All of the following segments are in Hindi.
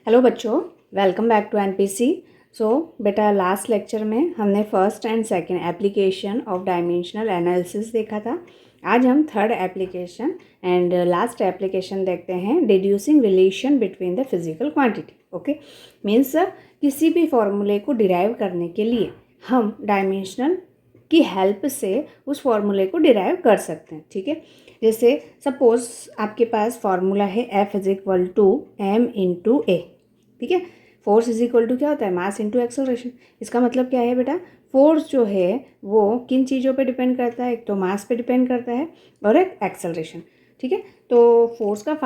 हेलो बच्चों, वेलकम बैक टू एनपीसी। बेटा लास्ट लेक्चर में हमने first and second application of dimensional analysis देखा था। आज हम third application and last application देखते हैं, deducing relation between the physical quantity. Okay, means किसी भी फॉर्मूले को डिराइव करने के लिए हम डायमेंशनल की हेल्प से उस फॉर्मूले को डिराइव कर सकते हैं। ठीक है, जैसे सपोज आपके पास फॉर्मूला है F is equal to M into a. ठीक है, फोर्स इज इक्वल टू क्या होता है, मास इंटू एक्सेलरेशन। इसका मतलब क्या है बेटा, फोर्स जो है वो किन चीज़ों पे डिपेंड करता है, एक तो मास पे डिपेंड करता है और एक एक्सेलरेशन। ठीक है, तो फोर्स का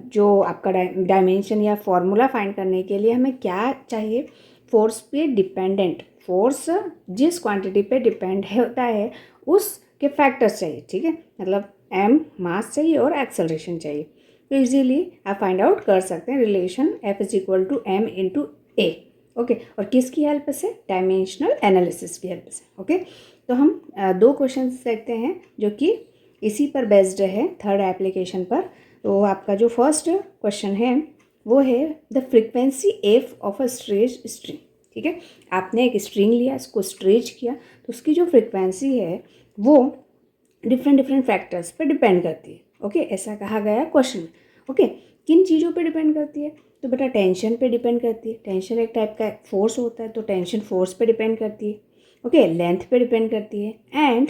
जो आपका डायमेंशन या फॉर्मूला फाइंड करने के लिए हमें क्या चाहिए, फोर्स पे डिपेंडेंट, फोर्स जिस क्वांटिटी पे डिपेंड होता है उसके फैक्टर्स चाहिए। ठीक है, मतलब एम मास चाहिए और एक्सेलरेशन चाहिए। तो इजीली आप फाइंड आउट कर सकते हैं relation F is equal to M into A. Okay, और किसकी हेल्प से, डायमेंशनल एनालिसिस की हेल्प से। ओके, तो हम दो क्वेश्चन देखते हैं जो कि इसी पर बेस्ड है, थर्ड एप्लीकेशन पर। तो आपका जो फर्स्ट क्वेश्चन है वो है the frequency F of a stretch string. ठीक है, आपने एक स्ट्रिंग लिया, इसको स्ट्रेच किया, तो उसकी जो फ्रीक्वेंसी है वो डिफरेंट फैक्टर्स पे डिपेंड करती है। ओके, ऐसा कहा गया क्वेश्चन में। ओके, किन चीज़ों पे डिपेंड करती है, तो बेटा टेंशन पे डिपेंड करती है। टेंशन एक टाइप का फोर्स होता है, तो टेंशन फोर्स पे डिपेंड करती है। ओके, लेंथ पे डिपेंड करती है, एंड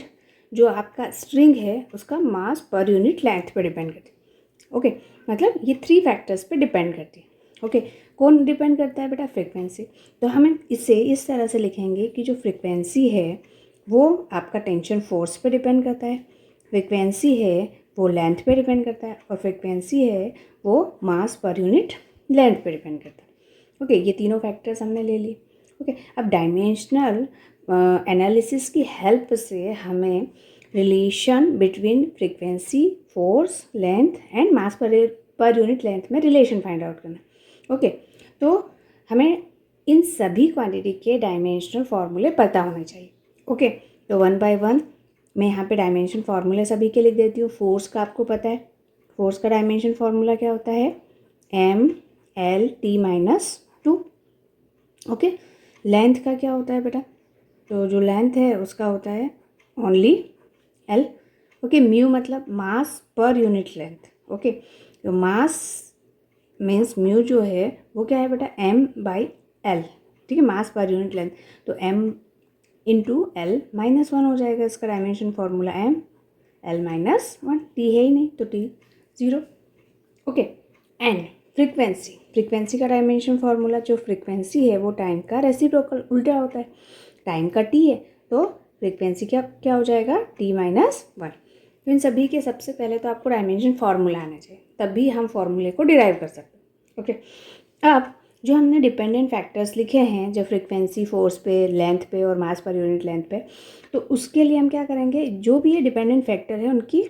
जो आपका स्ट्रिंग है उसका मास पर यूनिट लेंथ पे डिपेंड करती है। ओके, मतलब ये थ्री फैक्टर्स पे डिपेंड करती है। ओके, कौन डिपेंड करता है बेटा, फ्रीक्वेंसी। तो हमें इसे इस तरह से लिखेंगे कि जो फ्रीक्वेंसी है वो आपका टेंशन फोर्स पे डिपेंड करता है, फ्रीक्वेंसी है वो लेंथ पे डिपेंड करता है, और फ्रीक्वेंसी है वो मास पर यूनिट लेंथ पे डिपेंड करता है। ओके, ये तीनों फैक्टर्स हमने ले लिए। ओके, अब डायमेंशनल एनालिसिस की हेल्प से हमें relation between frequency, force, length and mass पर यूनिट लेंथ में रिलेशन फाइंड आउट करना। ओके, तो हमें इन सभी क्वांटिटी के डायमेंशनल फार्मूले पता होने चाहिए। ओके, तो वन बाय वन मैं यहाँ पे डायमेंशन फार्मूले सभी के लिख देती हूँ। फोर्स का आपको पता है, फोर्स का डायमेंशन फार्मूला क्या होता है, M L T minus two. Okay, length का क्या होता है बेटा, तो जो लेंथ है उसका होता है ओनली एल। ओके, म्यू मतलब मास पर यूनिट लेंथ। ओके, तो मास मीन्स म्यू जो है वो क्या है बेटा, एम बाई एल। ठीक है, मास पर यूनिट लेंथ, तो M into L minus one हो जाएगा इसका dimension formula, M L minus one, T है ही नहीं तो T zero. Okay, and frequency, frequency का डायमेंशन फार्मूला, जो फ्रीक्वेंसी है वो टाइम का रेसिप्रोकल उल्टा होता है, टाइम का टी है तो फ्रीक्वेंसी क्या क्या हो जाएगा, टी माइनस वन। तो इन सभी के सबसे पहले तो आपको डायमेंशन फार्मूला आना चाहिए, तभी हम फार्मूले को डिराइव कर सकते हैं। ओके, अब जो हमने डिपेंडेंट फैक्टर्स लिखे हैं, जो फ्रीक्वेंसी, फोर्स पे, लेंथ पे और मास पर यूनिट लेंथ पे, तो उसके लिए हम क्या करेंगे, जो भी ये डिपेंडेंट फैक्टर है उनकी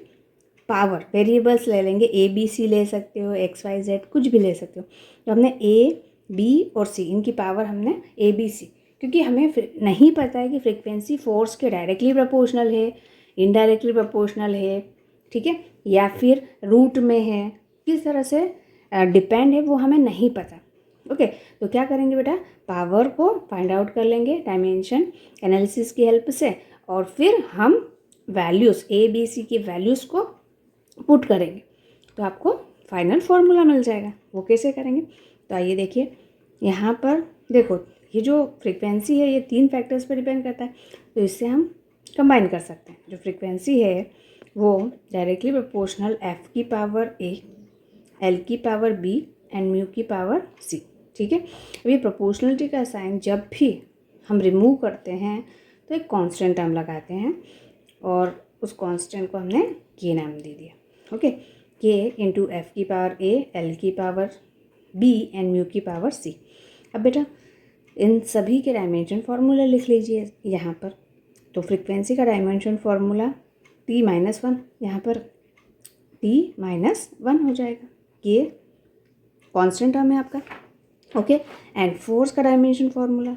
पावर वेरिएबल्स ले लेंगे। ए बी सी ले सकते हो, एक्स वाई जेड कुछ भी ले सकते हो। तो हमने ए बी और सी, इनकी पावर हमने ए बी सी, क्योंकि हमें नहीं पता है कि फ्रीक्वेंसी फोर्स के डायरेक्टली प्रोपोर्शनल है, इनडायरेक्टली प्रोपोर्शनल है, ठीक है, या फिर रूट में है, किस तरह से डिपेंड है वो हमें नहीं पता। ओके, तो क्या करेंगे बेटा, पावर को फाइंड आउट कर लेंगे डायमेंशन एनालिसिस की हेल्प से, और फिर हम वैल्यूज़ ए बी सी की वैल्यूज़ को पुट करेंगे तो आपको फाइनल फार्मूला मिल जाएगा। वो कैसे करेंगे, तो आइए देखिए, यहाँ पर देखो, ये जो फ्रीक्वेंसी है ये तीन फैक्टर्स पर डिपेंड करता है, तो इससे हम कंबाइन कर सकते हैं। जो फ्रीक्वेंसी है वो डायरेक्टली प्रोपोर्शनल एफ की पावर ए, एल की पावर बी एंड म्यू की पावर सी। ठीक है, अभी प्रोपोर्शनलिटी का साइन जब भी हम रिमूव करते हैं तो एक कांस्टेंट टर्म लगाते हैं, और उस कांस्टेंट को हमने के नाम दे दिया। ओके, के इंटू एफ की पावर ए, एल की पावर बी एंड म्यू की पावर सी। अब बेटा इन सभी के डायमेंशन फार्मूला लिख लीजिए यहाँ पर। तो फ्रीक्वेंसी का dimension formula T minus one, यहाँ पर टी माइनस वन हो जाएगा, ये कांस्टेंट टर्म है आपका। ओके, एंड फोर्स का डायमेंशन फार्मूला,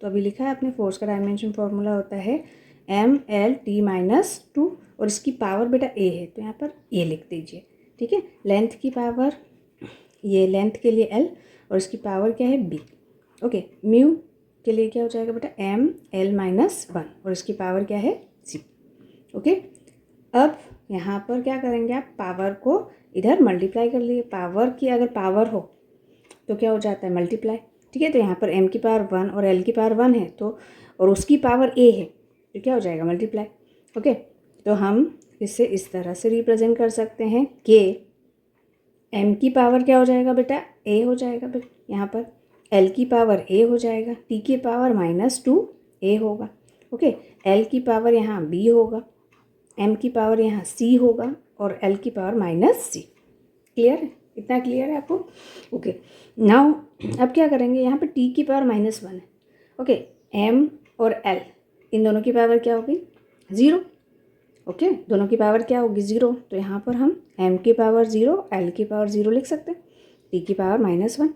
तो अभी लिखा है आपने, फोर्स का डायमेंशन फार्मूला होता है M L T minus two, और इसकी पावर बेटा ए है तो यहाँ पर ए लिख दीजिए। ठीक है, लेंथ की पावर, ये लेंथ के लिए एल और इसकी पावर क्या है b। ओके, म्यू के लिए क्या हो जाएगा बेटा ml-1 और इसकी पावर क्या है c। ओके, अब यहाँ पर क्या करेंगे आप, पावर को इधर मल्टीप्लाई कर लिए। पावर की अगर पावर हो तो क्या हो जाता है मल्टीप्लाई, ठीक है। तो यहाँ पर m की पावर 1 और l की पावर 1 है तो, और उसकी पावर a है तो क्या हो जाएगा मल्टीप्लाई। ओके, तो हम इसे इस तरह से रिप्रेजेंट कर सकते हैं कि m की पावर क्या हो जाएगा बेटा a हो जाएगा बेटा, यहाँ पर l की पावर a हो जाएगा, t की पावर -2a होगा। ओके, l की पावर यहाँ b होगा, m की पावर यहाँ c होगा और l की पावर -c। क्लियर है, इतना क्लियर है आपको। ओके, नाउ अब क्या करेंगे, यहाँ पर t की पावर -1 है। ओके, m और l इन दोनों की पावर क्या होगी 0। ओके, दोनों की पावर क्या होगी 0, तो यहाँ पर हम m की पावर 0 l की पावर 0 लिख सकते हैं, t की पावर -1,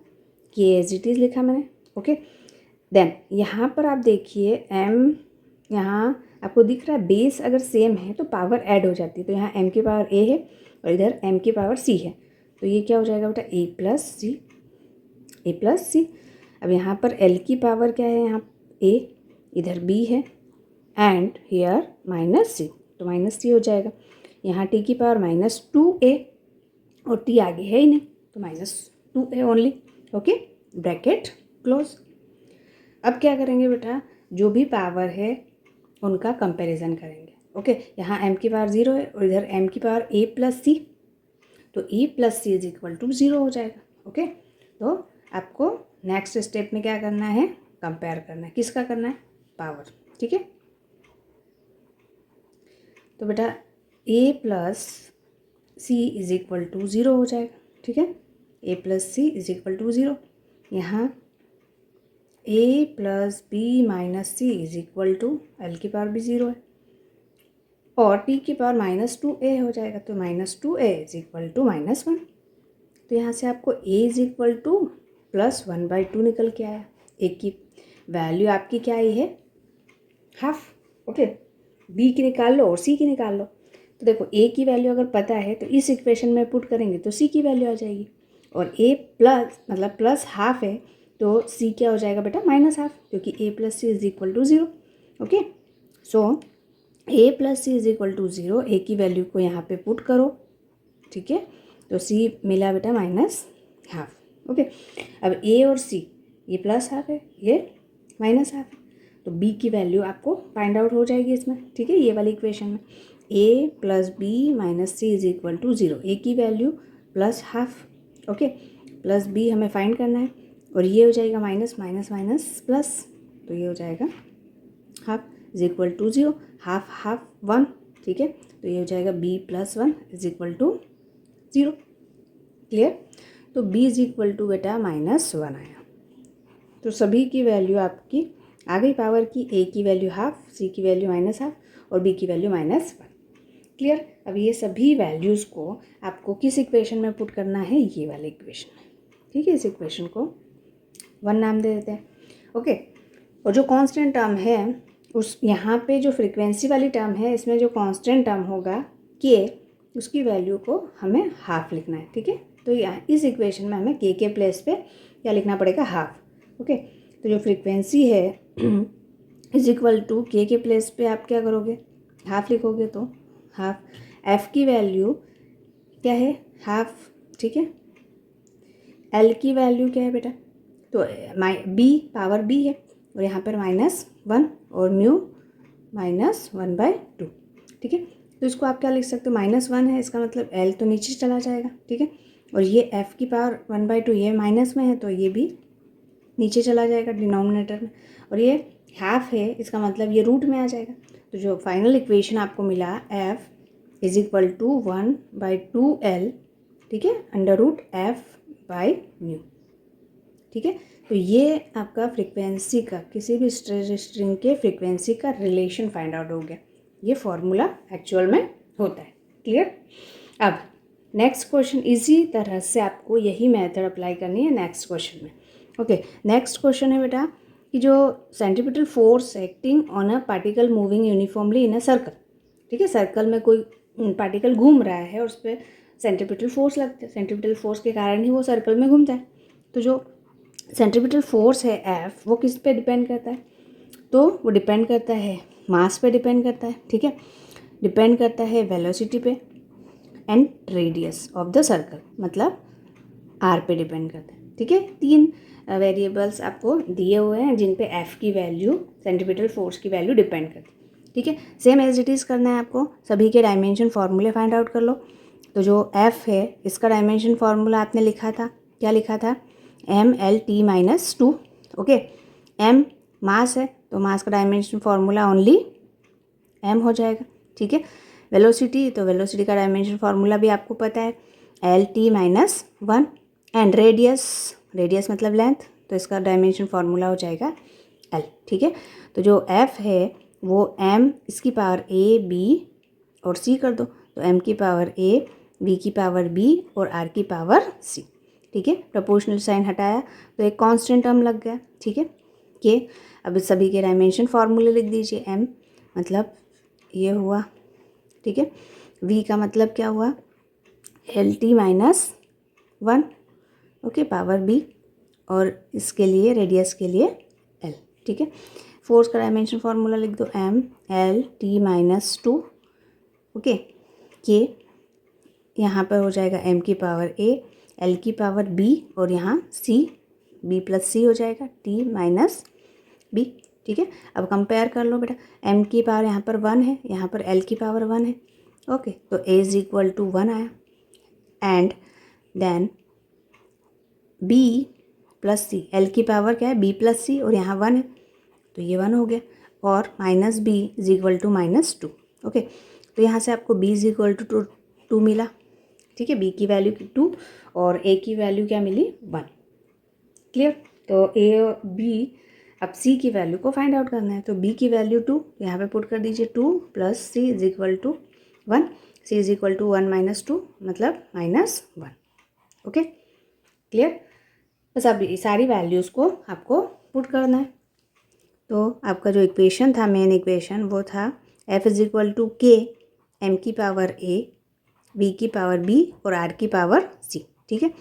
ये एज इट इज़ लिखा मैंने। ओके, देन यहाँ पर आप देखिए m, यहाँ आपको दिख रहा है बेस अगर सेम है तो पावर ऐड हो जाती है। तो यहाँ m की पावर a है और इधर m की पावर c है, तो ये क्या हो जाएगा बेटा a प्लस c। अब यहाँ पर l की पावर क्या है, यहाँ a, इधर b है एंड हियर -c, तो -c हो जाएगा। यहाँ t की पावर -2a और t आगे है ही नहीं तो -2a only. Okay, bracket close. अब क्या करेंगे बेटा, जो भी पावर है उनका कंपैरिजन करेंगे। ओके, यहाँ m की पावर 0 है और इधर m की पावर a प्लस c, तो a plus c is equal to 0 हो जाएगा। ओके, तो आपको नेक्स्ट स्टेप में क्या करना है, कंपेयर करना है। किसका करना है, पावर, ठीक है। तो बेटा a plus c is equal to 0 हो जाएगा, ठीक है। a plus c is equal to 0, यहाँ a plus b minus c is equal to l की पावर भी 0 है और t की पावर -2a हो जाएगा, तो -2a इज इक्वल टू -1। तो यहाँ से आपको a इज इक्वल टू +1/2 निकल के आया। a की वैल्यू आपकी क्या आई है, हाफ। ओके, b की निकाल लो और c की निकाल लो। तो देखो a की वैल्यू अगर पता है तो इस इक्वेशन में पुट करेंगे तो c की वैल्यू आ जाएगी, और a प्लस मतलब प्लस हाफ है तो c क्या हो जाएगा बेटा -1/2, क्योंकि a plus C is equal to 0। Okay, so a plus C is equal to 0, a की वैल्यू को यहाँ पे पुट करो, ठीक है। तो c मिला बेटा -1/2। ओके, अब a और c ये प्लस हाफ है, ये -1/2 है, तो b की वैल्यू आपको फाइंड आउट हो जाएगी इसमें, ठीक है। ये वाली इक्वेशन में a plus B minus C is equal to 0, a की वैल्यू +1/2। ओके, प्लस b हमें फाइंड करना है और ये हो जाएगा माइनस माइनस माइनस प्लस, तो ये हो जाएगा half is equal to 0, half 1, ठीक है। तो ये हो जाएगा b plus 1 is equal to 0। Clear, तो b इज इक्वल टू बेटा -1 आया। तो सभी की वैल्यू आपकी आ गई पावर की, a की वैल्यू हाफ, c की वैल्यू -1/2 और b की वैल्यू -1। क्लियर, अब ये सभी वैल्यूज़ को आपको किस इक्वेशन में पुट करना है, ये वाले इक्वेशन में, ठीक है। इस इक्वेशन को 1 नाम दे देते हैं। ओके, और जो कांस्टेंट टर्म है उस यहाँ पे जो फ्रीक्वेंसी वाली टर्म है, इसमें जो कांस्टेंट टर्म होगा k, उसकी वैल्यू को हमें हाफ लिखना है, ठीक है। तो यहाँ इस इक्वेशन में हमें k के प्लेस पे क्या लिखना पड़ेगा, हाफ। ओके, तो जो फ्रीक्वेंसी है इज इक्वल टू k के प्लेस पे आप क्या करोगे, हाफ लिखोगे, तो हाफ। f की वैल्यू क्या है, हाफ, ठीक है। l की वैल्यू क्या है बेटा, तो b पावर b है और यहाँ पर -1 और म्यू -1/2, ठीक है। तो इसको आप क्या लिख सकते हो, -1 है, इसका मतलब l तो नीचे चला जाएगा, ठीक है। और ये f की पावर 1/2 ये माइनस में है तो ये भी नीचे चला जाएगा डिनोमिनेटर में, और ये हाफ है, इसका मतलब ये रूट में आ जाएगा। तो जो फाइनल इक्वेशन आपको मिला f is equal to 1/2l, ठीक है, √f/μ, ठीक है। तो ये आपका फ्रीक्वेंसी का, किसी भी स्ट्रिंग के फ्रीक्वेंसी का रिलेशन फाइंड आउट हो गया। ये फॉर्मूला एक्चुअल में होता है। क्लियर, अब नेक्स्ट क्वेश्चन, इसी तरह से आपको यही मेथड अप्लाई करनी है नेक्स्ट क्वेश्चन में। ओके, नेक्स्ट क्वेश्चन है बेटा कि जो centripetal force acting on a particle moving uniformly in a circle, ठीक है। सर्कल में कोई पार्टिकल घूम रहा है और उस पर सेंट्रीपिटल फोर्स लगता है, सेंट्रीपिटल फोर्स के कारण ही वो सर्कल में घूमता है। तो जो सेंट्रीपिटल फोर्स है एफ, वो किस पे डिपेंड करता है? तो वो डिपेंड करता है मास पे डिपेंड करता है, ठीक है, डिपेंड करता है वेलोसिटी पे and radius of the circle, मतलब आर पे डिपेंड करता है, ठीक है। 3 वेरिएबल्स आपको दिए हुए हैं जिन पे एफ की वैल्यू, सेंट्रीपिटल फोर्स की वैल्यू डिपेंड करती है, ठीक है। सेम एज इट इज़ करना है आपको, सभी के डायमेंशन फार्मूले फाइंड आउट कर लो। तो जो एफ है इसका डायमेंशन फार्मूला आपने लिखा था, क्या लिखा था? MLT-2, okay. एम मास है तो मास का डायमेंशन फार्मूला ओनली एम हो जाएगा, ठीक है। वेलोसिटी, तो वेलोसिटी का डायमेंशन फार्मूला भी आपको पता है, LT-1। एंड रेडियस मतलब लेंथ, तो इसका डायमेंशन फार्मूला हो जाएगा L, ठीक है। तो जो F है वो M, इसकी पावर A, B और C कर दो, तो M की पावर A, V की पावर B और R की पावर C, ठीक है। प्रोपोर्शनल साइन हटाया तो एक कांस्टेंट टर्म लग गया, ठीक है। के अब सभी के डायमेंशन फार्मूले लिख दीजिए। M मतलब ये हुआ, ठीक है। V का मतलब क्या हुआ? LT-1, ओके, पावर B, और इसके लिए रेडियस के लिए L, ठीक है। फोर्स का डायमेंशन फार्मूला लिख दो, MLT-2, ओके। के यहाँ पर हो जाएगा M की पावर A, L की पावर B और यहाँ C, B + C हो जाएगा T-B, ठीक है। अब कंपेयर कर लो बेटा, M की पावर यहाँ पर 1 है, यहाँ पर L की पावर 1 है, ओके। तो A = 1 आया, and then B + C, L की पावर क्या है? B + C और यहाँ 1 है तो ये 1 हो गया, और -B = -2, ओके। तो यहाँ से आपको B = 2 मिला, ठीक है। B की वैल्यू 2 और A की वैल्यू क्या मिली? 1, क्लियर। तो A और B, अब C की वैल्यू को फाइंड आउट करना है, तो B की वैल्यू 2 यहाँ पे पुट कर दीजिए, 2 + C = 1, C = 1 - 2 मतलब -1, ओके, क्लियर। बस अब ये सारी वैल्यूज़ को आपको पुट करना है। तो आपका जो इक्वेशन था, मेन इक्वेशन, वो था F = K, M की पावर A, V की पावर B और R की पावर C, ठीक है।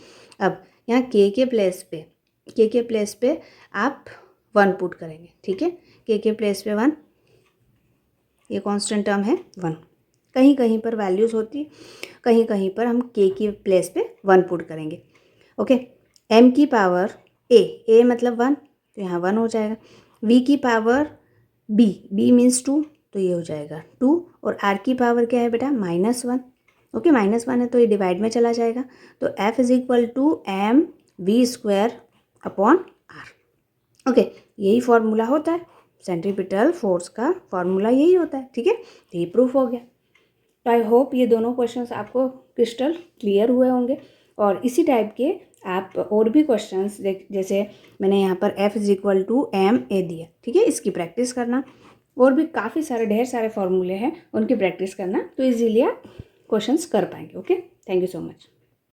अब यहाँ K के प्लेस पे आप 1 पुट करेंगे, ठीक है। K के प्लेस पे 1, ये कांस्टेंट टर्म है 1, कहीं कहीं पर वैल्यूज़ होती, कहीं कहीं पर हम K की प्लेस पे 1 पुट करेंगे, ओके। M की पावर A मतलब 1, तो यहाँ 1 हो जाएगा। V की पावर B मीन्स 2, तो ये हो जाएगा 2, और R की पावर क्या है बेटा? -1, ओके। -1 है तो ये डिवाइड में चला जाएगा, तो F = mv²/r, ओके। यही फॉर्मूला होता है, सेंट्रीपिटल फोर्स का फॉर्मूला यही होता है, ठीक है। तो ये प्रूफ हो गया। तो आई होप ये दोनों क्वेश्चंस आपको क्रिस्टल क्लियर हुए होंगे, और इसी टाइप के आप और भी क्वेश्चंस जैसे मैंने यहाँ पर F = ma दिया, ठीक है, इसकी प्रैक्टिस करना, और भी काफ़ी सारे ढेर सारे फॉर्मूले हैं उनकी प्रैक्टिस करना, तो इजीली आप क्वेश्चंस कर पाएंगे, okay. Thank you so much.